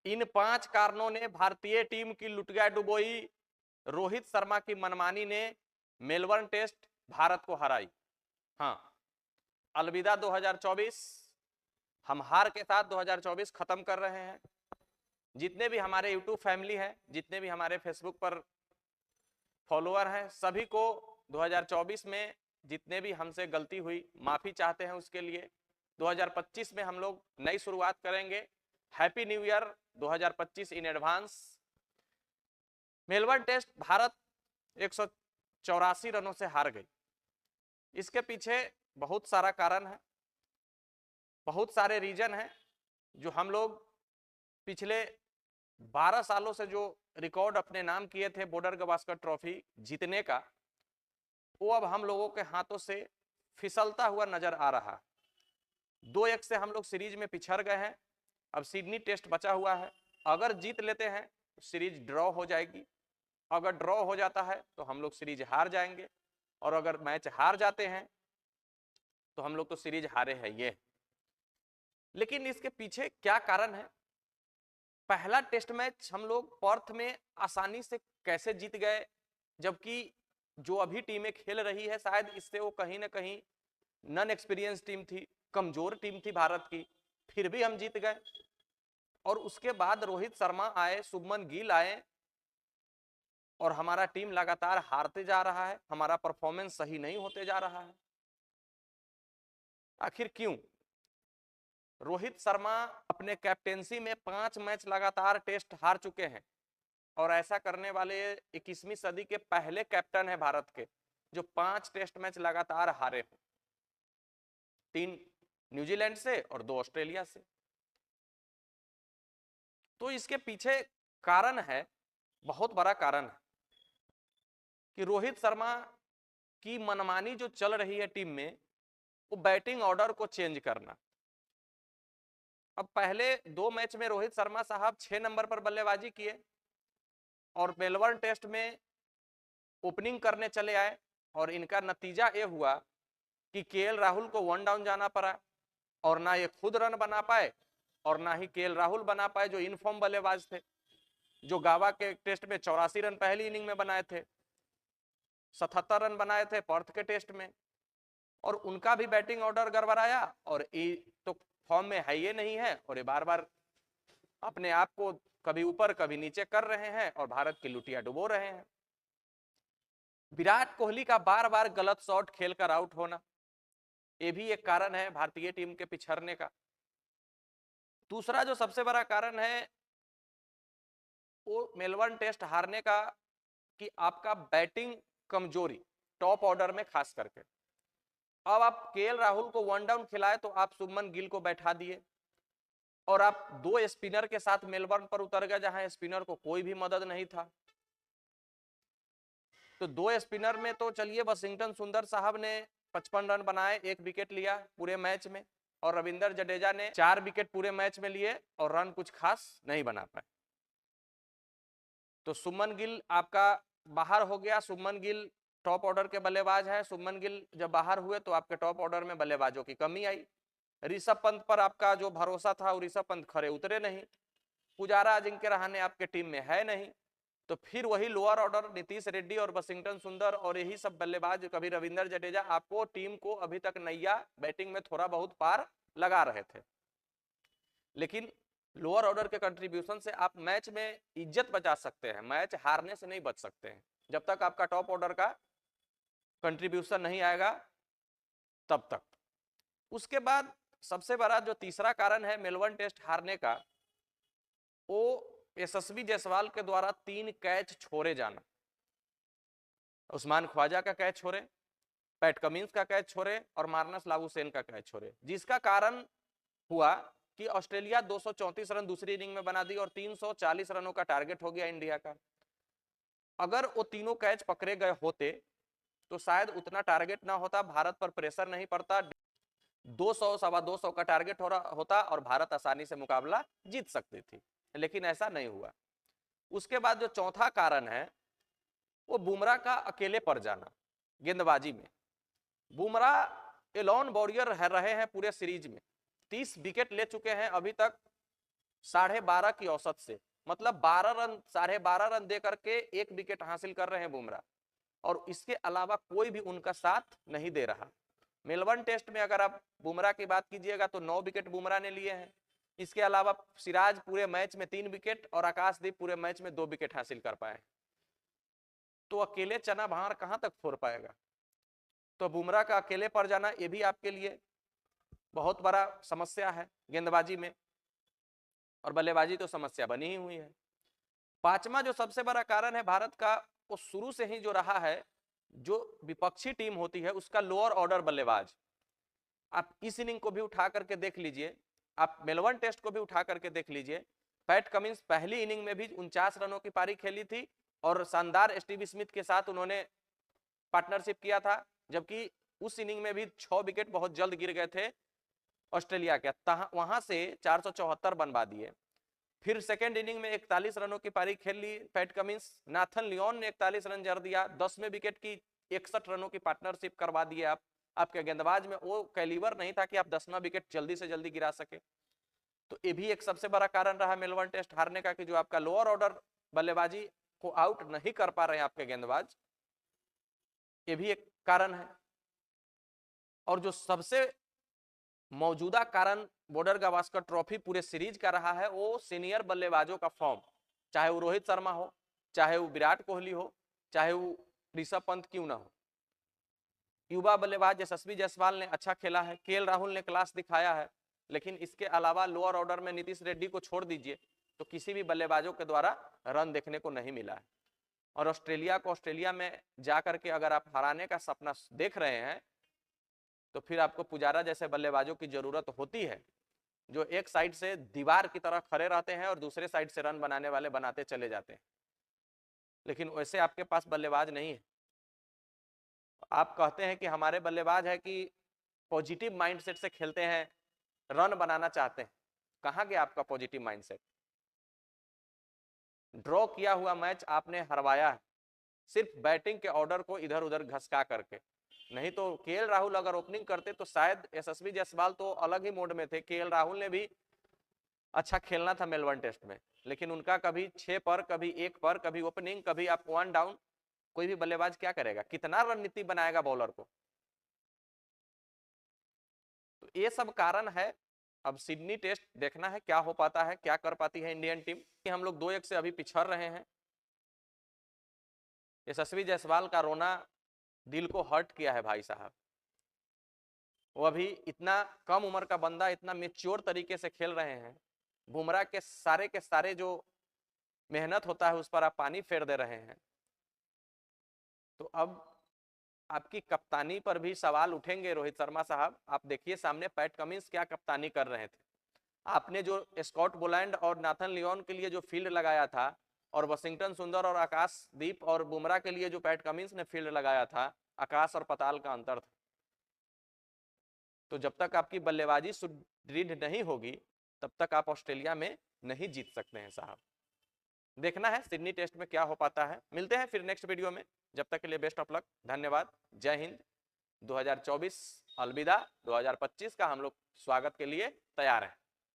इन 5 कारणों ने भारतीय टीम की लुटिया डुबोई। रोहित शर्मा की मनमानी ने मेलबर्न टेस्ट भारत को हराई। हाँ, अलविदा 2024। हम हार के साथ 2024 खत्म कर रहे हैं। जितने भी हमारे यूट्यूब फैमिली है, जितने भी हमारे फेसबुक पर फॉलोअर हैं, सभी को 2024 में जितने भी हमसे गलती हुई माफी चाहते हैं उसके लिए। 2025 में हम लोग नई शुरुआत करेंगे। Happy new year 2025 in advance. Melbourne test Bharat 184 रनों से हार गई। इसके पीछे बहुत सारा कारण है, बहुत सारे रीजन हैं जो हम लोग पिछले 12 सालों से जो रिकॉर्ड अपने नाम किए थे बॉर्डर गवास्कर ट्रॉफी जीतने का, वो अब हम लोगों के हाथों से फिसलता हुआ नजर आ रहा है। 2-1 से हम लोग सीरीज में पिछड़ गए हैं। अब सिडनी टेस्ट बचा हुआ है। अगर जीत लेते हैं तो सीरीज ड्रॉ हो जाएगी। अगर ड्रॉ हो जाता है तो हम लोग सीरीज हार जाएंगे, और अगर मैच हार जाते हैं तो हम लोग तो सीरीज हारे हैं ये। लेकिन इसके पीछे क्या कारण है? पहला टेस्ट मैच हम लोग पर्थ में आसानी से कैसे जीत गए, जबकि जो अभी टीमें खेल रही है शायद इससे वो कहीं ना कहीं नॉन एक्सपीरियंस टीम थी, कमजोर टीम थी भारत की, फिर भी हम जीत गए। और उसके बाद रोहित शर्मा आए, शुभमन गिल आए, और हमारा टीम लगातार हारते जा रहा है, हमारा परफॉर्मेंस सही नहीं होते जा रहा है। आखिर क्यों? रोहित शर्मा अपने कैप्टेंसी में 5 मैच लगातार टेस्ट हार चुके हैं, और ऐसा करने वाले 21वीं सदी के पहले कैप्टन है भारत के जो 5 टेस्ट मैच लगातार हारे हैं। 3 न्यूजीलैंड से और 2 ऑस्ट्रेलिया से। तो इसके पीछे कारण है, बहुत बड़ा कारण है कि रोहित शर्मा की मनमानी जो चल रही है टीम में, वो बैटिंग ऑर्डर को चेंज करना। अब पहले 2 मैच में रोहित शर्मा साहब 6 नंबर पर बल्लेबाजी किए और मेलबर्न टेस्ट में ओपनिंग करने चले आए, और इनका नतीजा ये हुआ कि केएल राहुल को 1 डाउन जाना पड़ा, और ना ये खुद रन बना पाए और ना ही केएल राहुल बना पाए जो इनफॉर्म बल्लेबाज थे, जो गावा के टेस्ट में 84 रन पहली इनिंग में बनाए थे, 77 रन बनाए थे पर्थ के टेस्ट में, और उनका भी बैटिंग ऑर्डर गड़बड़ाया। और ये तो फॉर्म में है ये नहीं है, और ये बार बार अपने आप को कभी ऊपर कभी नीचे कर रहे हैं और भारत की लुटिया डुबो रहे हैं। विराट कोहली का बार बार गलत शॉट खेलकर आउट होना, ये भी एक कारण है भारतीय टीम के पिछड़ने का। दूसरा जो सबसे बड़ा कारण है वो मेलबर्न टेस्ट हारने का, कि आपका बैटिंग कमजोरी टॉप ऑर्डर में खास करके। अब आप केएल राहुल को 1 डाउन खिलाए तो आप शुभमन गिल को बैठा दिए, और आप 2 स्पिनर के साथ मेलबर्न पर उतर गए जहां स्पिनर को कोई भी मदद नहीं था। तो 2 स्पिनर में तो चलिए वाशिंगटन सुंदर साहब ने 55 रन बनाए, 1 विकेट लिया पूरे मैच में, और रविंदर जडेजा ने 4 विकेट पूरे मैच में लिए और रन कुछ खास नहीं बना पाए। तो शुभमन गिल आपका बाहर हो गया। शुभमन गिल टॉप ऑर्डर के बल्लेबाज है। शुभमन गिल जब बाहर हुए तो आपके टॉप ऑर्डर में बल्लेबाजों की कमी आई। ऋषभ पंत पर आपका जो भरोसा था वो ऋषभ पंत खरे उतरे नहीं। पुजारा अजिंक्य रहाणे आपके टीम में है नहीं। तो फिर वही लोअर ऑर्डर नीतीश रेड्डी और वाशिंगटन सुंदर और यही सब बल्लेबाज, कभी रविंदर जडेजा, आपको टीम को अभी तक नैया बैटिंग में थोड़ा बहुत पार लगा रहे थे। लेकिन लोअर ऑर्डर के कंट्रीब्यूशन से आप मैच में इज्जत बचा सकते हैं, मैच हारने से नहीं बच सकते हैं जब तक आपका टॉप ऑर्डर का कंट्रीब्यूशन नहीं आएगा तब तक। उसके बाद सबसे बड़ा जो तीसरा कारण है मेलबर्न टेस्ट हारने का, वो यशस्वी जायसवाल के द्वारा 3 कैच छोड़े जाना। उस्मान ख्वाजा का कैच छोड़े, पैट कमिंस का कैच छोड़े और मार्नस लागूसेन का कैच छोड़े, जिसका कारण हुआ कि ऑस्ट्रेलिया 234 रन दूसरी इनिंग में बना दी और 340 रनों का टारगेट हो गया इंडिया का। अगर वो तीनों कैच पकड़े गए होते तो शायद उतना टारगेट ना होता, भारत पर प्रेशर नहीं पड़ता, 200 सवा 200 का टारगेट होता और भारत आसानी से मुकाबला जीत सकती थी। लेकिन ऐसा नहीं हुआ। उसके बाद जो चौथा कारण है वो बुमराह का अकेले पड़ जाना गेंदबाजी में। बुमराह एलोन वॉरियर रहे हैं पूरे सीरीज में, 30 विकेट ले चुके हैं अभी तक, 12.5 की औसत से, मतलब 12 रन 12.5 रन दे करके 1 विकेट हासिल कर रहे हैं बुमराह, और इसके अलावा कोई भी उनका साथ नहीं दे रहा। मेलबर्न टेस्ट में अगर आप बुमराह की बात कीजिएगा तो 9 विकेट बुमराह ने लिए हैं। इसके अलावा सिराज पूरे मैच में 3 विकेट और आकाशदीप पूरे मैच में 2 विकेट हासिल कर पाए। तो अकेले चना भार कहां तक फोड़ पाएगा? तो बुमराह का अकेले पड़ जाना ये भी आपके लिए बहुत बड़ा समस्या है गेंदबाजी में, और बल्लेबाजी तो समस्या बनी ही हुई है। पांचवा जो सबसे बड़ा कारण है भारत का, वो शुरू से ही जो रहा है, जो विपक्षी टीम होती है उसका लोअर ऑर्डर बल्लेबाज। आप इस इनिंग को भी उठा करके देख लीजिए, आप मेलबर्न टेस्ट को भी उठा करके देख लीजिए। पैट कमिंस पहली इनिंग में भी 49 रनों की पारी खेली थी और शानदार स्टीव स्मिथ के साथ उन्होंने पार्टनरशिप किया था, जबकि उस इनिंग में भी 6 विकेट बहुत जल्द गिर गए थे ऑस्ट्रेलिया के, वहां से 474 बनवा दिए। फिर सेकेंड इनिंग में 41 रनों की पारी खेल ली पैट कमिंस, नाथन लियोन ने 41 रन जड़ दिया, 10वें विकेट की 61 रनों की पार्टनरशिप करवा दिए। आपके गेंदबाज में वो कैलिबर नहीं था कि आप 10वां विकेट जल्दी से जल्दी गिरा सके। तो ये भी एक सबसे बड़ा कारण रहा मेलबर्न टेस्ट हारने का, कि जो आपका लोअर ऑर्डर बल्लेबाजी को आउट नहीं कर पा रहे हैं आपके गेंदबाज, ये भी एक कारण है। और जो सबसे मौजूदा कारण बॉर्डर गावस्कर ट्रॉफी पूरे सीरीज का रहा है, वो सीनियर बल्लेबाजों का फॉर्म, चाहे वो रोहित शर्मा हो, चाहे वो विराट कोहली हो, चाहे वो ऋषभ पंत क्यों ना हो। युवा बल्लेबाज यशस्वी जायसवाल ने अच्छा खेला है, केएल राहुल ने क्लास दिखाया है, लेकिन इसके अलावा लोअर ऑर्डर में नीतीश रेड्डी को छोड़ दीजिए तो किसी भी बल्लेबाजों के द्वारा रन देखने को नहीं मिला है। और ऑस्ट्रेलिया को ऑस्ट्रेलिया में जाकर के अगर आप हराने का सपना देख रहे हैं तो फिर आपको पुजारा जैसे बल्लेबाजों की जरूरत होती है, जो एक साइड से दीवार की तरह खड़े रहते हैं और दूसरे साइड से रन बनाने वाले बनाते चले जाते हैं, लेकिन वैसे आपके पास बल्लेबाज नहीं है। आप कहते हैं कि हमारे बल्लेबाज है कि पॉजिटिव माइंडसेट से खेलते हैं, रन बनाना चाहते हैं। कहां गया आपका पॉजिटिव माइंडसेट? ड्रॉ किया हुआ मैच आपने हरवाया है सिर्फ बैटिंग के ऑर्डर को इधर उधर घसका करके। नहीं तो केएल राहुल अगर ओपनिंग करते तो शायद यशस्वी जायसवाल तो अलग ही मोड में थे। केएल राहुल ने भी अच्छा खेलना था मेलबर्न टेस्ट में, लेकिन उनका कभी 6 पर, कभी 1 पर, कभी ओपनिंग, कभी आप 1 डाउन। कोई भी बल्लेबाज क्या करेगा? कितना रणनीति बनाएगा बॉलर को? तो ये सब कारण है। अब सिडनी टेस्ट देखना है क्या हो पाता है, क्या कर पाती है इंडियन टीम। हम लोग 2-1 से अभी पिछड़ रहे हैं। यशस्वी जायसवाल का रोना दिल को हर्ट किया है भाई साहब। वो अभी इतना कम उम्र का बंदा इतना मेच्योर तरीके से खेल रहे हैं, बुमराह के सारे जो मेहनत होता है उस पर आप पानी फेर दे रहे हैं। तो अब आपकी कप्तानी पर भी सवाल उठेंगे रोहित शर्मा साहब। आप देखिए सामने पैट कमिंस क्या कप्तानी कर रहे थे। आपने जो स्कॉट बोलैंड और नाथन लियोन के लिए जो फील्ड लगाया था, और वाशिंगटन सुंदर और आकाशदीप और बुमराह के लिए जो पैट कमिंस ने फील्ड लगाया था, आकाश और पताल का अंतर था। तो जब तक आपकी बल्लेबाजी सुदृढ़ नहीं होगी तब तक आप ऑस्ट्रेलिया में नहीं जीत सकते हैं साहब। देखना है सिडनी टेस्ट में क्या हो पाता है। मिलते हैं फिर नेक्स्ट वीडियो में, जब तक के लिए बेस्ट ऑफ लक, धन्यवाद, जय हिंद। 2024 अलविदा, 2025 का हम लोग स्वागत के लिए तैयार हैं।